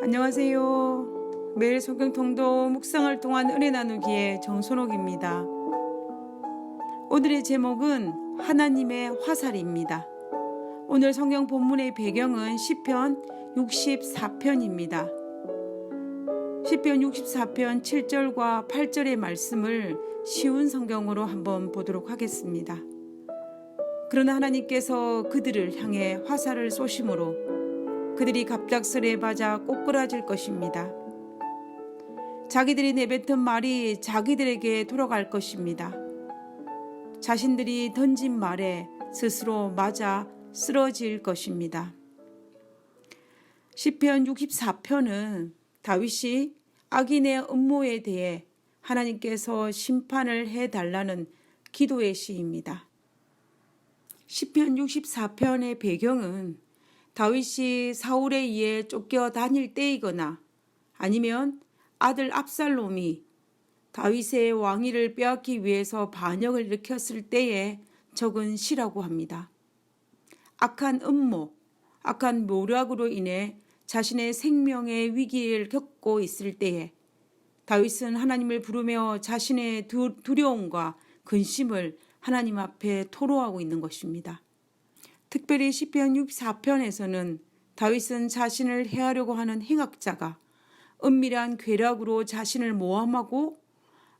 안녕하세요. 매일 성경통독 묵상을 통한 은혜 나누기의 정순옥입니다. 오늘의 제목은 하나님의 화살입니다. 오늘 성경 본문의 배경은 시편 64편입니다. 시편 64편 7절과 8절의 말씀을 쉬운 성경으로 한번 보도록 하겠습니다. 그러나 하나님께서 그들을 향해 화살을 쏘심으로 그들이 갑작스레 맞아 꼬꾸라질 것입니다. 자기들이 내뱉은 말이 자기들에게 돌아갈 것입니다. 자신들이 던진 말에 스스로 맞아 쓰러질 것입니다. 시편 64편은 다윗이 악인의 음모에 대해 하나님께서 심판을 해달라는 기도의 시입니다. 시편 64편의 배경은 다윗이 사울에 의해 쫓겨 다닐 때이거나 아니면 아들 압살롬이 다윗의 왕위를 빼앗기 위해서 반역을 일으켰을 때에 적은 시라고 합니다. 악한 음모, 악한 모략으로 인해 자신의 생명의 위기를 겪고 있을 때에 다윗은 하나님을 부르며 자신의 두려움과 근심을 하나님 앞에 토로하고 있는 것입니다. 특별히 시편 64편에서는 다윗은 자신을 해하려고 하는 행악자가 은밀한 괴락으로 자신을 모함하고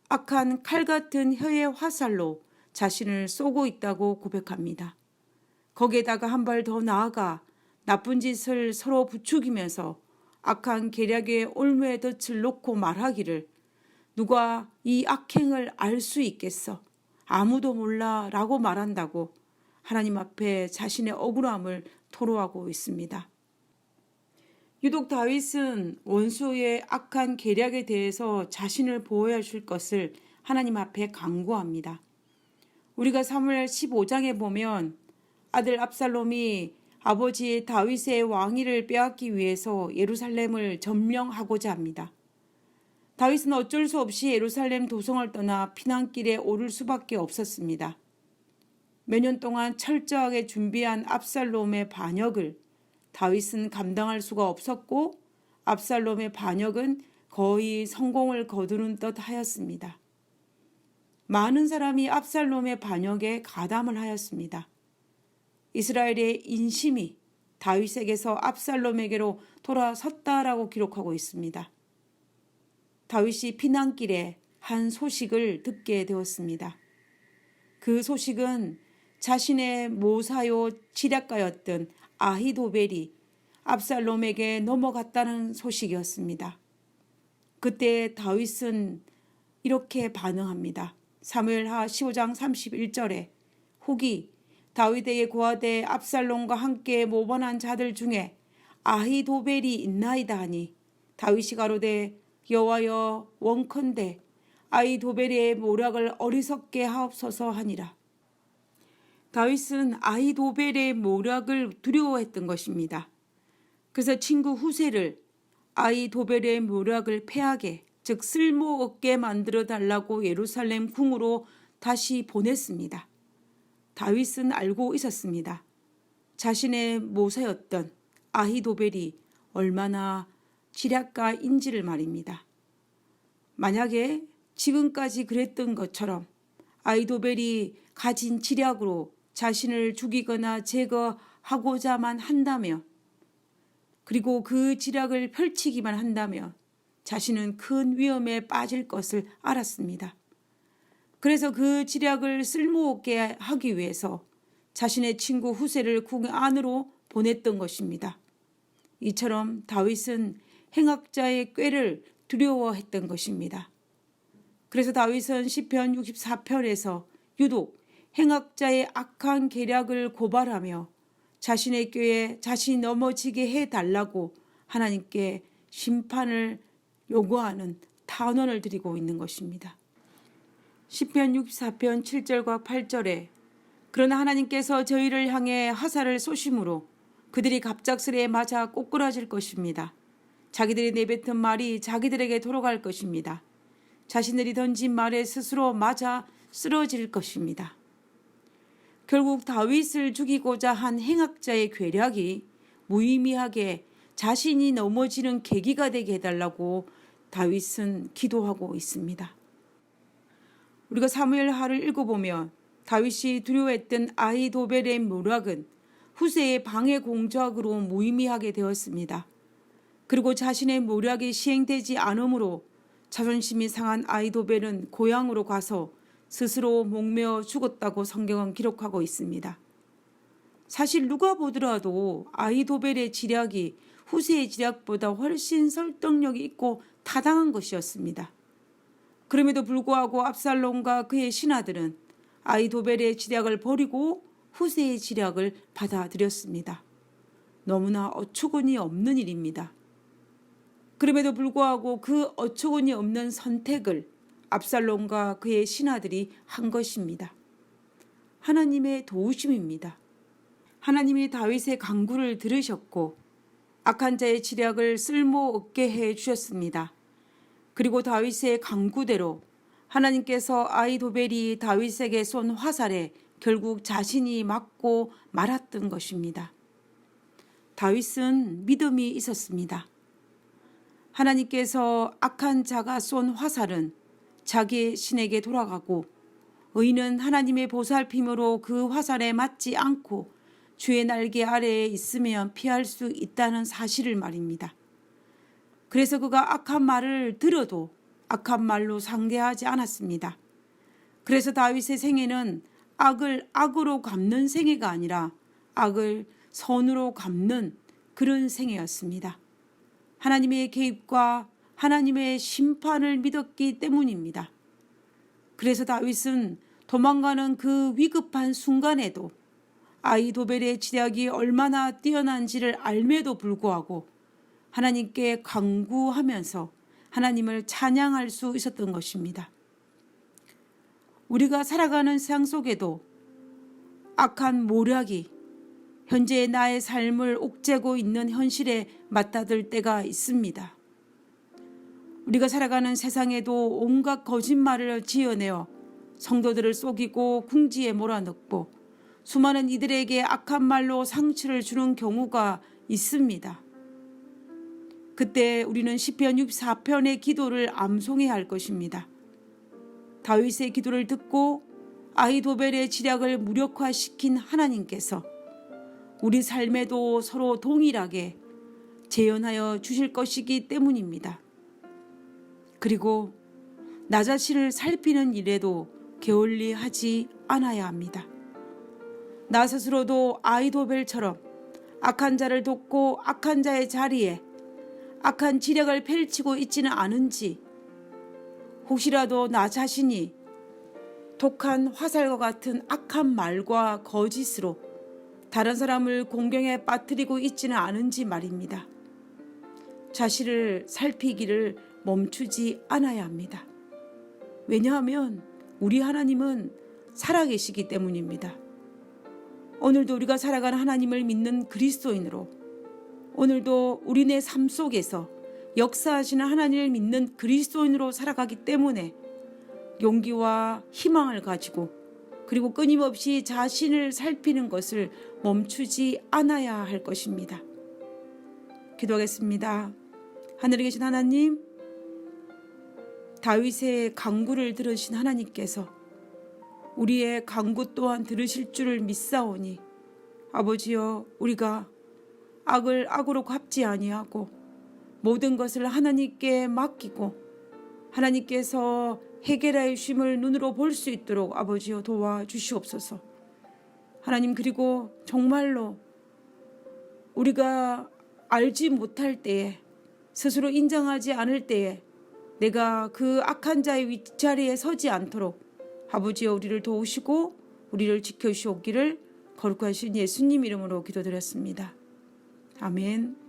악한 칼 같은 혀의 화살로 자신을 쏘고 있다고 고백합니다. 거기에다가 한 발 더 나아가 나쁜 짓을 서로 부추기면서 악한 계략의 올무에 덫을 놓고 말하기를 누가 이 악행을 알 수 있겠어? 아무도 몰라 라고 말한다고 하나님 앞에 자신의 억울함을 토로하고 있습니다. 유독 다윗은 원수의 악한 계략에 대해서 자신을 보호해야 할 것을 하나님 앞에 간구합니다. 우리가 사무엘 15장에 보면 아들 압살롬이 아버지 다윗의 왕위를 빼앗기 위해서 예루살렘을 점령하고자 합니다. 다윗은 어쩔 수 없이 예루살렘 도성을 떠나 피난길에 오를 수밖에 없었습니다. 몇 년 동안 철저하게 준비한 압살롬의 반역을 다윗은 감당할 수가 없었고 압살롬의 반역은 거의 성공을 거두는 듯 하였습니다. 많은 사람이 압살롬의 반역에 가담을 하였습니다. 이스라엘의 인심이 다윗에게서 압살롬에게로 돌아섰다라고 기록하고 있습니다. 다윗이 피난길에 한 소식을 듣게 되었습니다. 그 소식은 자신의 모사요 지략가였던 아히도벨이 압살롬에게 넘어갔다는 소식이었습니다. 그때 다윗은 이렇게 반응합니다. 사무엘하 15장 31절에 후기 다윗에게 고하되 압살롬과 함께 모반한 자들 중에 아히도벨이 있나이다 하니 다윗이 가로되 여호와여 원컨대 아히도벨의 모략을 어리석게 하옵소서 하니라. 다윗은 아히도벨의 모략을 두려워했던 것입니다. 그래서 친구 후세를 아히도벨의 모략을 패하게 즉 쓸모없게 만들어 달라고 예루살렘 궁으로 다시 보냈습니다. 다윗은 알고 있었습니다. 자신의 모사였던 아히도벨이 얼마나 지략가인지를 말입니다. 만약에 지금까지 그랬던 것처럼 아히도벨이 가진 지략으로 자신을 죽이거나 제거하고자만 한다면 그리고 그 지략을 펼치기만 한다면 자신은 큰 위험에 빠질 것을 알았습니다. 그래서 그 지략을 쓸모없게 하기 위해서 자신의 친구 후세를 궁 안으로 보냈던 것입니다. 이처럼 다윗은 행악자의 꾀를 두려워했던 것입니다. 그래서 다윗은 시편 64편에서 유독 행악자의 악한 계략을 고발하며 자신의 꾀에 자신이 넘어지게 해달라고 하나님께 심판을 요구하는 탄원을 드리고 있는 것입니다. 시편 64편 7절과 8절에 그러나 하나님께서 저희를 향해 화살을 쏘심으로 그들이 갑작스레 맞아 꼬꾸라질 것입니다. 자기들이 내뱉은 말이 자기들에게 돌아갈 것입니다. 자신들이 던진 말에 스스로 맞아 쓰러질 것입니다. 결국 다윗을 죽이고자 한 행악자의 괴략이 무의미하게 자신이 넘어지는 계기가 되게 해달라고 다윗은 기도하고 있습니다. 우리가 사무엘 하를 읽어보면 다윗이 두려워했던 아히도벨의 묘락은 후세의 방해 공작으로 무의미하게 되었습니다. 그리고 자신의 묘락이 시행되지 않으므로 자존심이 상한 아히도벨은 고향으로 가서 스스로 목매어 죽었다고 성경은 기록하고 있습니다. 사실 누가 보더라도 아히도벨의 지략이 후세의 지략보다 훨씬 설득력이 있고 타당한 것이었습니다. 그럼에도 불구하고 압살롬과 그의 신하들은 아히도벨의 지략을 버리고 후세의 지략을 받아들였습니다. 너무나 어처구니 없는 일입니다. 그럼에도 불구하고 그 어처구니 없는 선택을 압살롬과 그의 신하들이 한 것입니다. 하나님의 도우심입니다. 하나님이 다윗의 간구를 들으셨고 악한 자의 지략을 쓸모없게 해 주셨습니다. 그리고 다윗의 간구대로 하나님께서 아히도벨이 다윗에게 쏜 화살에 결국 자신이 맞고 말았던 것입니다. 다윗은 믿음이 있었습니다. 하나님께서 악한 자가 쏜 화살은 자기의 신에게 돌아가고 의인은 하나님의 보살핌으로 그 화살에 맞지 않고 주의 날개 아래에 있으면 피할 수 있다는 사실을 말입니다. 그래서 그가 악한 말을 들어도 악한 말로 상대하지 않았습니다. 그래서 다윗의 생애는 악을 악으로 갚는 생애가 아니라 악을 선으로 갚는 그런 생애였습니다. 하나님의 개입과 하나님의 심판을 믿었기 때문입니다. 그래서 다윗은 도망가는 그 위급한 순간에도 아히도벨의 지략이 얼마나 뛰어난지를 알매도 불구하고 하나님께 간구하면서 하나님을 찬양할 수 있었던 것입니다. 우리가 살아가는 세상 속에도 악한 모략이 현재 나의 삶을 옥죄고 있는 현실에 맞닥뜨릴 때가 있습니다. 우리가 살아가는 세상에도 온갖 거짓말을 지어내어 성도들을 속이고 궁지에 몰아넣고 수많은 이들에게 악한 말로 상처를 주는 경우가 있습니다. 그때 우리는 시편 64편의 기도를 암송해야 할 것입니다. 다윗의 기도를 듣고 아히도벨의 지략을 무력화시킨 하나님께서 우리 삶에도 서로 동일하게 재현하여 주실 것이기 때문입니다. 그리고 나 자신을 살피는 일에도 게을리하지 않아야 합니다. 나 스스로도 아히도벨처럼 악한 자를 돕고 악한 자의 자리에 악한 지략을 펼치고 있지는 않은지, 혹시라도 나 자신이 독한 화살과 같은 악한 말과 거짓으로 다른 사람을 공경에 빠뜨리고 있지는 않은지 말입니다. 자신을 살피기를 멈추지 않아야 합니다. 왜냐하면 우리 하나님은 살아계시기 때문입니다. 오늘도 우리가 살아가는 하나님을 믿는 그리스도인으로, 오늘도 우리네 삶 속에서 역사하시는 하나님을 믿는 그리스도인으로 살아가기 때문에 용기와 희망을 가지고 그리고 끊임없이 자신을 살피는 것을 멈추지 않아야 할 것입니다. 기도하겠습니다. 하늘에 계신 하나님, 다윗의 간구를 들으신 하나님께서 우리의 간구 또한 들으실 줄을 믿사오니 아버지여, 우리가 악을 악으로 갚지 아니하고 모든 것을 하나님께 맡기고 하나님께서 해결하여 주심을 눈으로 볼 수 있도록 아버지여 도와주시옵소서. 하나님, 그리고 정말로 우리가 알지 못할 때에, 스스로 인정하지 않을 때에 내가 그 악한 자의 윗자리에 서지 않도록 아버지여 우리를 도우시고 우리를 지켜주시옵기를 거룩하신 예수님 이름으로 기도드렸습니다. 아멘.